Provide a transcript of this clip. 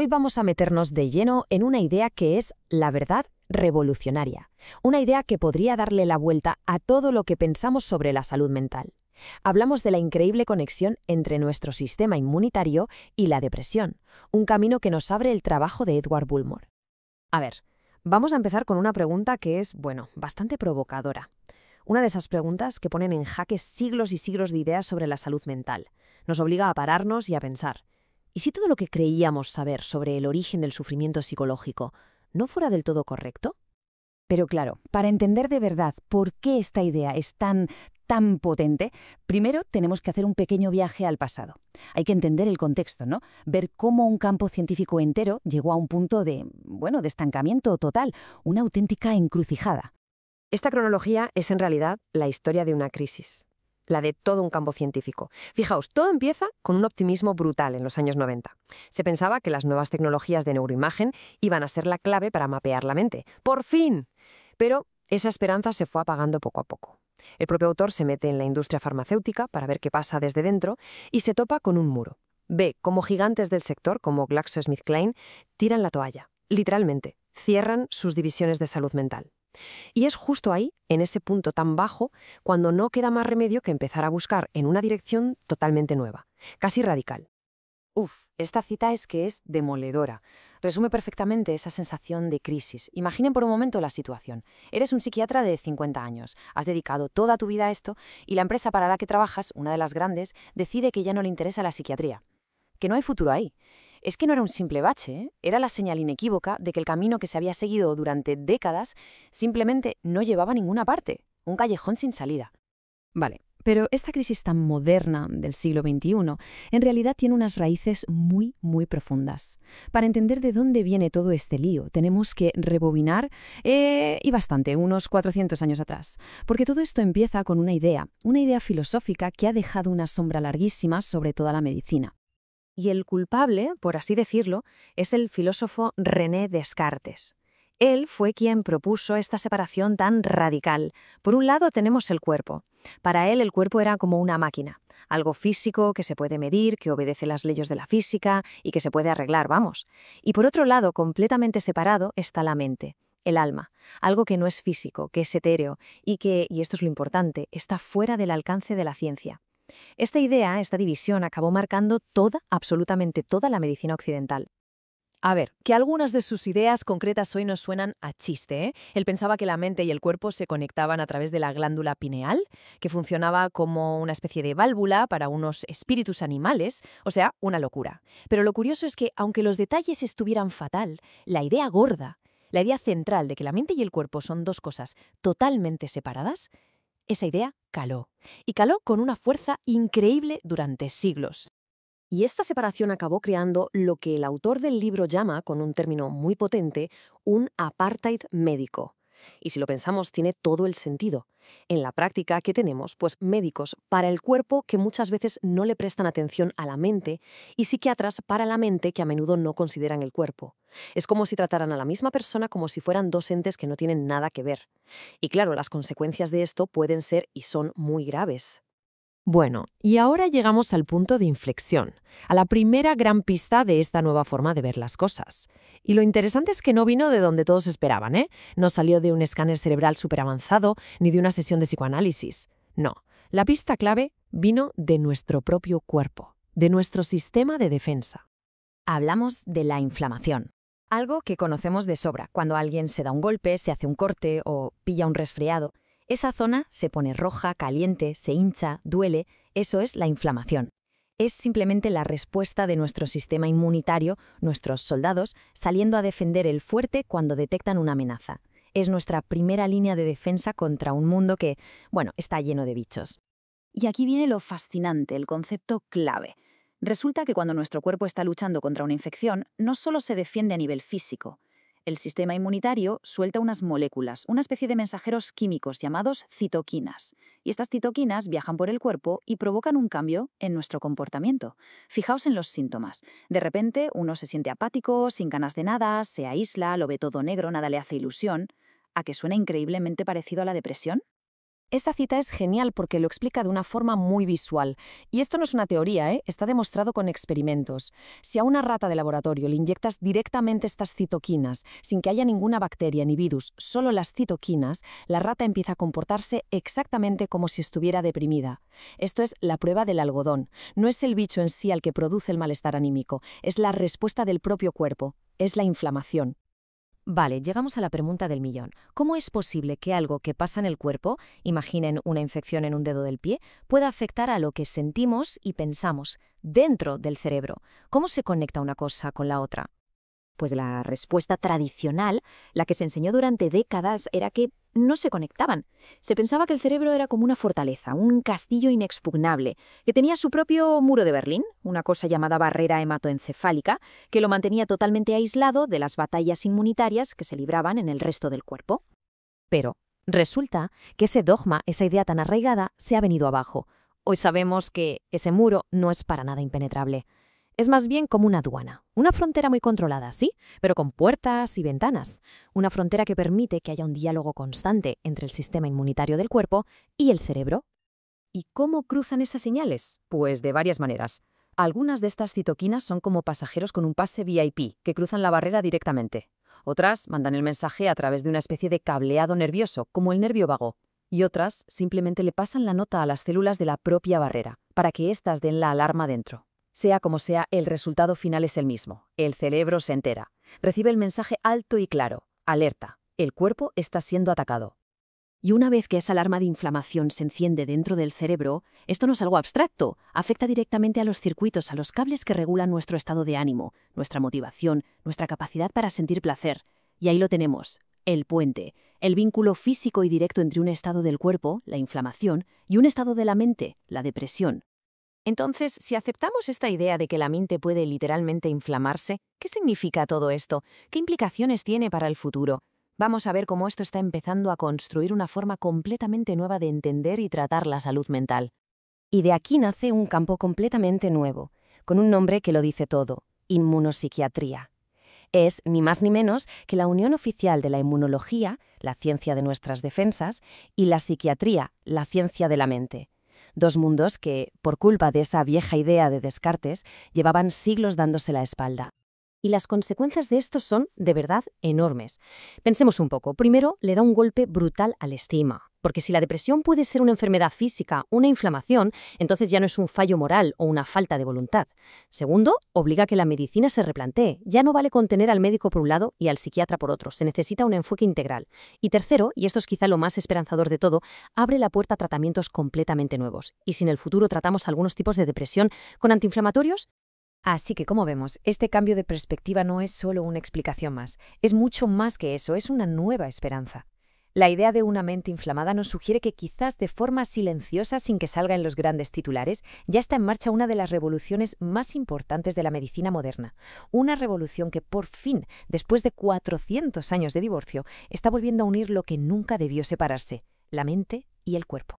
Hoy vamos a meternos de lleno en una idea que es, la verdad, revolucionaria. Una idea que podría darle la vuelta a todo lo que pensamos sobre la salud mental. Hablamos de la increíble conexión entre nuestro sistema inmunitario y la depresión, un camino que nos abre el trabajo de Edward Bullmore. A ver, vamos a empezar con una pregunta que es, bastante provocadora. Una de esas preguntas que ponen en jaque siglos y siglos de ideas sobre la salud mental. Nos obliga a pararnos y a pensar. ¿Y si todo lo que creíamos saber sobre el origen del sufrimiento psicológico no fuera del todo correcto? Pero claro, para entender de verdad por qué esta idea es tan potente, primero tenemos que hacer un pequeño viaje al pasado. Hay que entender el contexto, ¿no? Ver cómo un campo científico entero llegó a un punto de estancamiento total, una auténtica encrucijada. Esta cronología es en realidad la historia de una crisis, la de todo un campo científico. Fijaos, todo empieza con un optimismo brutal en los años 90. Se pensaba que las nuevas tecnologías de neuroimagen iban a ser la clave para mapear la mente. ¡Por fin! Pero esa esperanza se fue apagando poco a poco. El propio autor se mete en la industria farmacéutica para ver qué pasa desde dentro y se topa con un muro. Ve cómo gigantes del sector, como GlaxoSmithKline, tiran la toalla. Literalmente, cierran sus divisiones de salud mental. Y es justo ahí, en ese punto tan bajo, cuando no queda más remedio que empezar a buscar en una dirección totalmente nueva, casi radical. Esta cita es demoledora. Resume perfectamente esa sensación de crisis. Imaginen por un momento la situación. Eres un psiquiatra de 50 años, has dedicado toda tu vida a esto y la empresa para la que trabajas, una de las grandes, decide que ya no le interesa la psiquiatría, que no hay futuro ahí. Es que no era un simple bache, ¿eh? Era la señal inequívoca de que el camino que se había seguido durante décadas simplemente no llevaba a ninguna parte, un callejón sin salida. Vale, pero esta crisis tan moderna del siglo XXI en realidad tiene unas raíces muy profundas. Para entender de dónde viene todo este lío, tenemos que rebobinar y bastante, unos 400 años atrás. Porque todo esto empieza con una idea filosófica que ha dejado una sombra larguísima sobre toda la medicina. Y el culpable, por así decirlo, es el filósofo René Descartes. Él fue quien propuso esta separación tan radical. Por un lado tenemos el cuerpo. Para él el cuerpo era como una máquina, algo físico que se puede medir, que obedece las leyes de la física y que se puede arreglar, vamos. Y por otro lado, completamente separado, está la mente, el alma, algo que no es físico, que es etéreo y que, y esto es lo importante, está fuera del alcance de la ciencia. Esta idea, esta división, acabó marcando absolutamente toda la medicina occidental. A ver, que algunas de sus ideas concretas hoy nos suenan a chiste, ¿eh? Él pensaba que la mente y el cuerpo se conectaban a través de la glándula pineal, que funcionaba como una especie de válvula para unos espíritus animales, o sea, una locura. Pero lo curioso es que, aunque los detalles estuvieran fatal, la idea gorda, la idea central de que la mente y el cuerpo son dos cosas totalmente separadas, esa idea caló. Y caló con una fuerza increíble durante siglos. Y esta separación acabó creando lo que el autor del libro llama, con un término muy potente, un apartheid médico. Y si lo pensamos, tiene todo el sentido. En la práctica, ¿qué tenemos? Pues médicos para el cuerpo que muchas veces no le prestan atención a la mente y psiquiatras para la mente que a menudo no consideran el cuerpo. Es como si trataran a la misma persona como si fueran dos entes que no tienen nada que ver. Y claro, las consecuencias de esto pueden ser y son muy graves. Bueno, y ahora llegamos al punto de inflexión, a la primera gran pista de esta nueva forma de ver las cosas. Y lo interesante es que no vino de donde todos esperaban, ¿eh? No salió de un escáner cerebral superavanzado ni de una sesión de psicoanálisis. No, la pista clave vino de nuestro propio cuerpo, de nuestro sistema de defensa. Hablamos de la inflamación. Algo que conocemos de sobra. Cuando alguien se da un golpe, se hace un corte o pilla un resfriado, esa zona se pone roja, caliente, se hincha, duele. Eso es la inflamación. Es simplemente la respuesta de nuestro sistema inmunitario, nuestros soldados, saliendo a defender el fuerte cuando detectan una amenaza. Es nuestra primera línea de defensa contra un mundo que, está lleno de bichos. Y aquí viene lo fascinante, el concepto clave. Resulta que cuando nuestro cuerpo está luchando contra una infección, no solo se defiende a nivel físico. El sistema inmunitario suelta unas moléculas, una especie de mensajeros químicos llamados citoquinas. Y estas citoquinas viajan por el cuerpo y provocan un cambio en nuestro comportamiento. Fijaos en los síntomas. De repente, uno se siente apático, sin ganas de nada, se aísla, lo ve todo negro, nada le hace ilusión. ¿A que suena increíblemente parecido a la depresión? Esta cita es genial porque lo explica de una forma muy visual. Y esto no es una teoría, ¿eh? Está demostrado con experimentos. Si a una rata de laboratorio le inyectas directamente estas citoquinas, sin que haya ninguna bacteria ni virus, solo las citoquinas, la rata empieza a comportarse exactamente como si estuviera deprimida. Esto es la prueba del algodón. No es el bicho en sí al que produce el malestar anímico, es la respuesta del propio cuerpo, es la inflamación. Vale, llegamos a la pregunta del millón. ¿Cómo es posible que algo que pasa en el cuerpo, imaginen una infección en un dedo del pie, pueda afectar a lo que sentimos y pensamos dentro del cerebro? ¿Cómo se conecta una cosa con la otra? Pues la respuesta tradicional, la que se enseñó durante décadas, era que no se conectaban. Se pensaba que el cerebro era como una fortaleza, un castillo inexpugnable, que tenía su propio muro de Berlín, una cosa llamada barrera hematoencefálica, que lo mantenía totalmente aislado de las batallas inmunitarias que se libraban en el resto del cuerpo. Pero resulta que ese dogma, esa idea tan arraigada, se ha venido abajo. Hoy sabemos que ese muro no es para nada impenetrable. Es más bien como una aduana, una frontera muy controlada, sí, pero con puertas y ventanas. Una frontera que permite que haya un diálogo constante entre el sistema inmunitario del cuerpo y el cerebro. ¿Y cómo cruzan esas señales? Pues de varias maneras. Algunas de estas citoquinas son como pasajeros con un pase VIP, que cruzan la barrera directamente. Otras mandan el mensaje a través de una especie de cableado nervioso, como el nervio vago. Y otras simplemente le pasan la nota a las células de la propia barrera, para que éstas den la alarma dentro. Sea como sea, el resultado final es el mismo. El cerebro se entera. Recibe el mensaje alto y claro. Alerta. El cuerpo está siendo atacado. Y una vez que esa alarma de inflamación se enciende dentro del cerebro, esto no es algo abstracto, afecta directamente a los circuitos, a los cables que regulan nuestro estado de ánimo, nuestra motivación, nuestra capacidad para sentir placer. Y ahí lo tenemos, el puente, el vínculo físico y directo entre un estado del cuerpo, la inflamación, y un estado de la mente, la depresión. Entonces, si aceptamos esta idea de que la mente puede literalmente inflamarse, ¿qué significa todo esto? ¿Qué implicaciones tiene para el futuro? Vamos a ver cómo esto está empezando a construir una forma completamente nueva de entender y tratar la salud mental. Y de aquí nace un campo completamente nuevo, con un nombre que lo dice todo: inmunopsiquiatría. Es, ni más ni menos, que la unión oficial de la inmunología, la ciencia de nuestras defensas, y la psiquiatría, la ciencia de la mente. Dos mundos que, por culpa de esa vieja idea de Descartes, llevaban siglos dándose la espalda. Y las consecuencias de esto son, de verdad, enormes. Pensemos un poco. Primero, le da un golpe brutal a la estima. Porque si la depresión puede ser una enfermedad física, una inflamación, entonces ya no es un fallo moral o una falta de voluntad. Segundo, obliga a que la medicina se replantee. Ya no vale contener al médico por un lado y al psiquiatra por otro. Se necesita un enfoque integral. Y tercero, y esto es quizá lo más esperanzador de todo, abre la puerta a tratamientos completamente nuevos. Y si en el futuro tratamos algunos tipos de depresión con antiinflamatorios. Así que, como vemos, este cambio de perspectiva no es solo una explicación más, es mucho más que eso, es una nueva esperanza. La idea de una mente inflamada nos sugiere que quizás de forma silenciosa, sin que salga en los grandes titulares, ya está en marcha una de las revoluciones más importantes de la medicina moderna. Una revolución que por fin, después de 400 años de divorcio, está volviendo a unir lo que nunca debió separarse: la mente y el cuerpo.